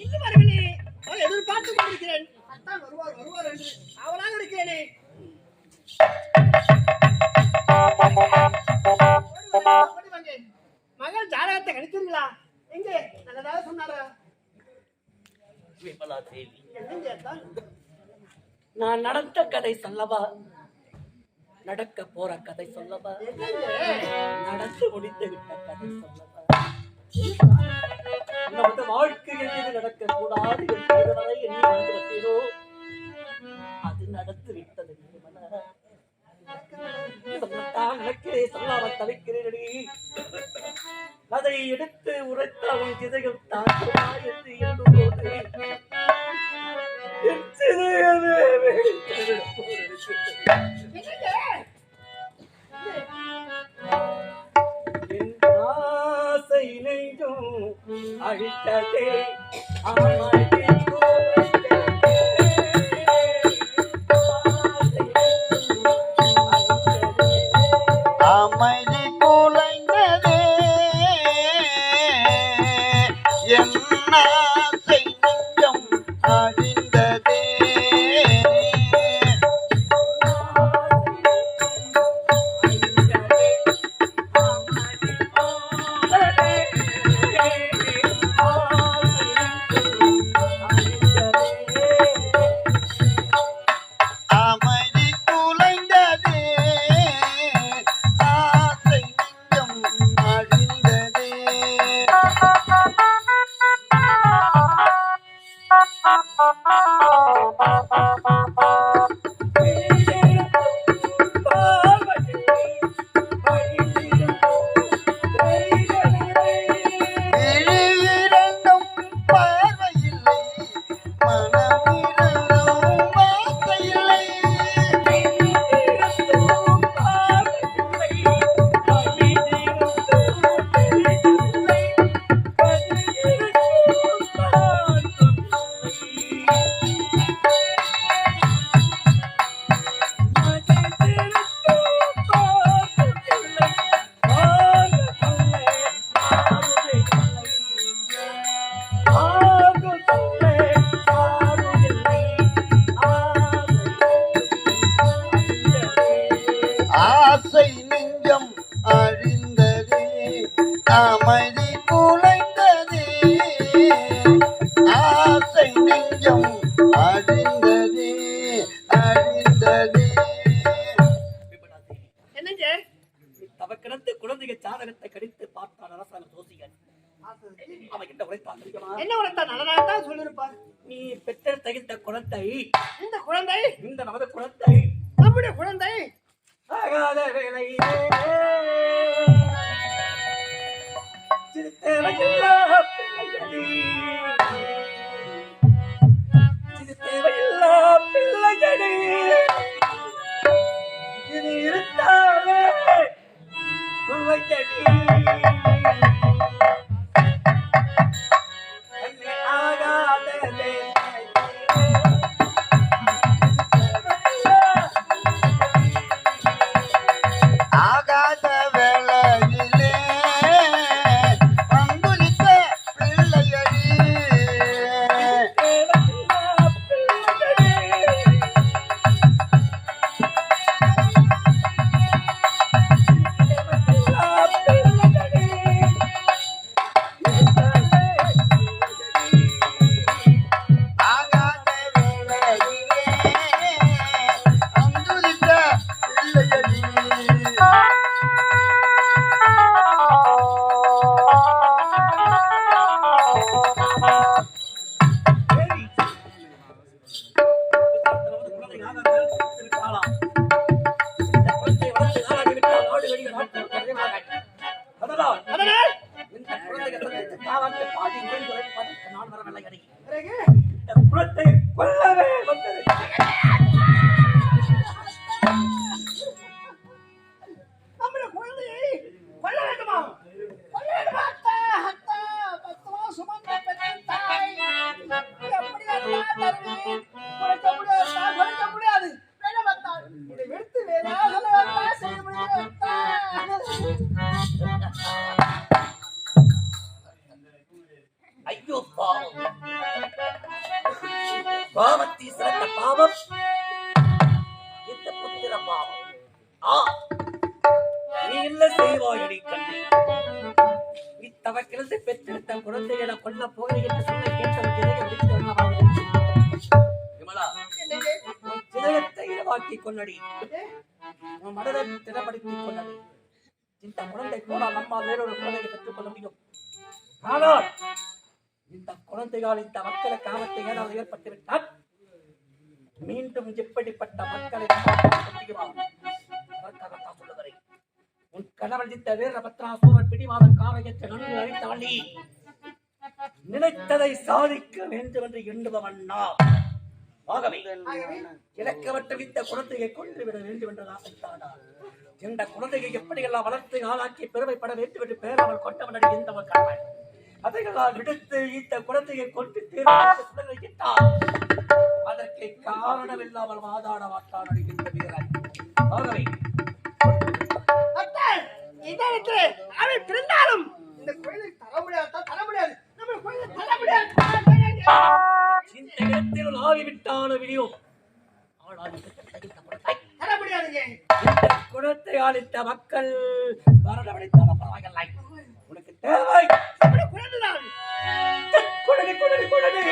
இன்னும் வரவில்லை. அவரை எதிர்பார்த்து கொண்டிருக்கிறேன். அத்தான் வருவார் வருவார் என்று அவனாக இருக்கிறேனே. மகள் ஜாதகத்தை கணித்தீர்களா? எங்கே நல்லதாக சொன்னாரா? விமலா தேவி, நான் நடந்த கதை சொல்லவா, நடக்க போற கதை சொல்லவா, நடந்து முடித்து விட்ட கதை சொல்லவா? நமது வாழ்க்கையில் இது நடக்க கூடாது என்பதுவரை எண்ணி வந்து வந்தீரோ, அது நடந்து விட்டது. சொல்லாமல் தவிக்கிறேன். அதை எடுத்து உரைத்த அவன் திசைகள் தாக்குமா என்று எண்ணும்போது என் ஆசை நெஞ்சும் அழித்ததே அமைதி குலைந்ததே என் ஆசை நெஞ்சம் அழிந்ததே. அமைதி குலைந்ததே ஆசை நெஞ்சம் அழிந்ததே. விழியிரண்டும் பார்வையில்லை, மனமிரண்டும் வார்த்தையில்லை. ஆசை நெஞ்சம் அழிந்ததே அமைதி குலைந்ததே. ஆசை நெஞ்சம் அழிந்ததே அழிந்ததே. என்னங்க தவக்கிடத்து குழந்தைகள் சாதகத்தை கடித்து பார்த்தான் அரசாங்க ஜோசிகன். அவன் என்ன உரைத்தான் தெரியுமா? என்ன உரைத்தான்? நல்லதாக சொல்லியிருப்பார். நீ பெற்றெடுத்த இந்த குழந்தை, இந்த குழந்தை இந்த நமது குழந்தை நம்முடைய குழந்தை ஆகாத வேளையிலே சிறுத்தேவையில்லா பிள்ளையடி, சிறுத்தேவையில்லா பிள்ளையடி, இது இருந்தாலே பிள்ளையடி. ஆகாத ஆகாத வேளையிலே அங்குலித்த பிள்ளையடி. ஆகாத வேளையிலே அங்குலித்த பிள்ளையடி. அதனால் நம்முடைய குழந்தையை கொல்ல வேண்டுமா? கொல்ல வேண்டுமா? அத்தா, அத்தா, 10 மாசம் சுமந்த பெண் தாய். எப்படி அத்தா தருவேன்? கொடுக்க முடியாது அத்தா, கொடுக்க முடியாது. வேண்டாம் அத்தா. இதை விடுத்து வேற யாரும் அத்தா செய்ய முடியாது அத்தா. பாவம். பாவத்தை சிறந்த பாவம் இந்த புத்திர பாவம். நீ இல்ல செய்வாயடி கண்ணி. நீ தவக்கிழந்து பெற்றெடுத்த குழந்தைகளை கொல்ல போகிறேன் என்று சொல்ல கேட்டவன் விமலா, உன் சிதயத்தை இரவாக்கி கொள்ளடி, உன் மனதை திடப்படுத்திக் கொள்ளடி. இந்த குழந்தை போனால் நம்மால் வேறொரு குழந்தையை பெற்றுக் கொள்ள முடியும். ஆனால் இந்த குழந்தையால் இந்த மக்கள காமத்தை ஏதாவது ஏற்பட்டு விட்டால் மீண்டும் எப்படிப்பட்ட மக்களை சொல்லுகிறேன். உன் கணவன் இந்த வீரபத்ராசூரன் பிடிவாதம் காரையற்ற நன்கு அழித்தவள்ளி நினைத்ததை சாதிக்க வேண்டும் என்று எண்ணுபவன் நான். ஆகவே இலக்கவற்ற இந்த குழந்தையை கொண்டுவிட வேண்டும் என்று ஆசைத்தானார். இந்த குழந்தையை எப்படியெல்லாம் வளர்த்து ஆளாக்கி பெருமைப்பட வேண்டும் என்று பேராமல் கொண்டவனடி இந்த ஒரு கணவன். அதைகளால் விடுத்து இந்த குழந்தையை கொண்டு தேர்ந்தார். அதற்கு காரணம் இல்லாமல் வாதாட மாட்டான் அடிக்கின்ற வீரன். ஆகவே அவன் பிறந்தாலும் இந்த கோயிலை தர முடியாது. நம்ம கோயிலை தர முடியாது. இந்த இடத்தில் ஆகிவிட்டான விடியும் தர முடியாதுங்க. இந்த குணத்தை ஆளித்த மக்கள் மரணமடைத்தான பரவாயில்லை. உனக்கு தேவை குழந்தைதான். குழந்தை குழந்தை குழந்தை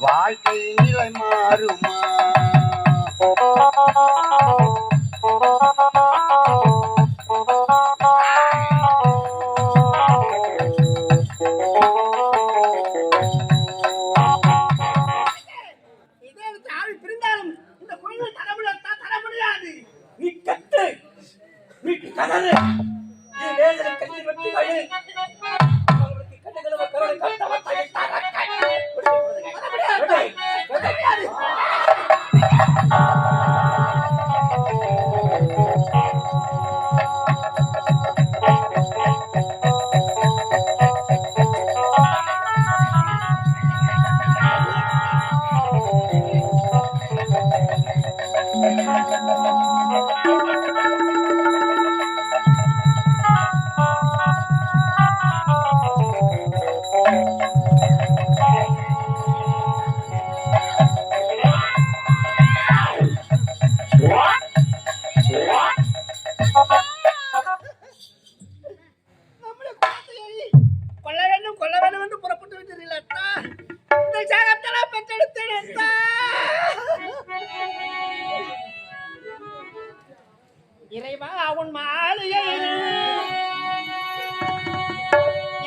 வாழ்க்கை நிலை மாறுமா? இறைவா உன் மாலையை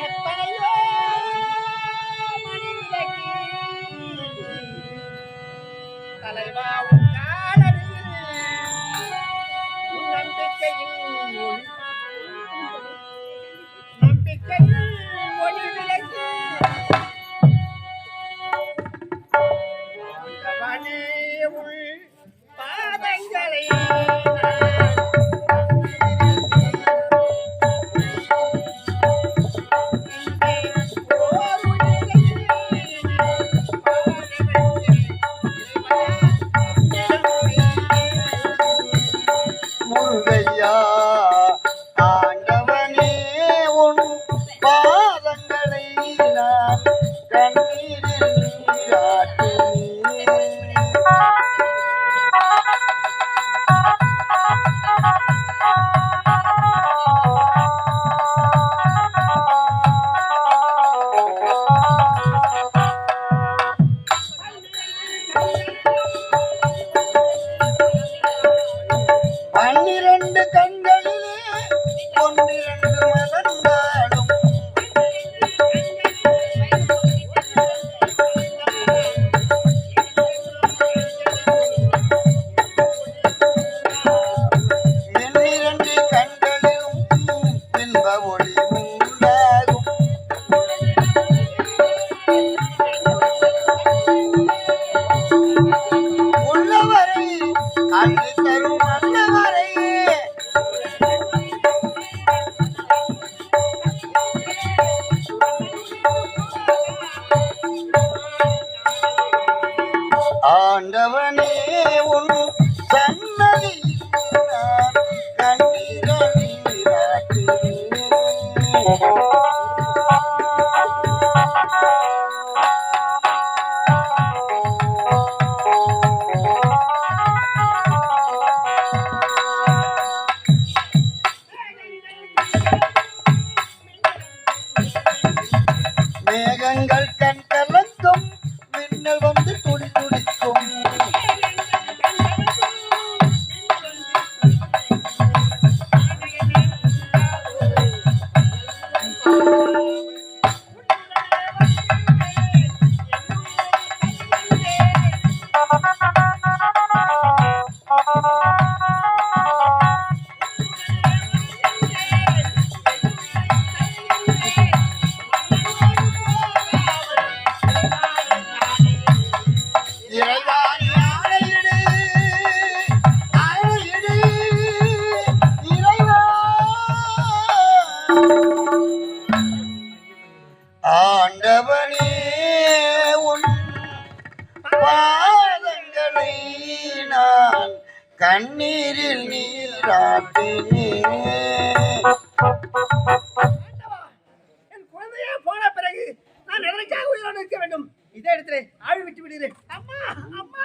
எத்தனையோ மனித ஆண்டவனே உன் சன்னதியில் நான் கண்ணீரை நீராட்டினேன். மேகங்கள் கண் கலங்கும், மின்னல் வந்து துடி துடிக்கும். இறைவாணி ஆணையிடு, ஆணையிடு, இறைவா. ஆண்டவனே உன் பாதங்களை நான் கண்ணீரில் நீராட்டினேன். என் குழந்தையே போன பிறகு நான் எதற்காக உயிரோடு இருக்க வேண்டும்? இதே இடத்திலே ஆவி விட்டு விடுகிறேன். அம்மா அம்மா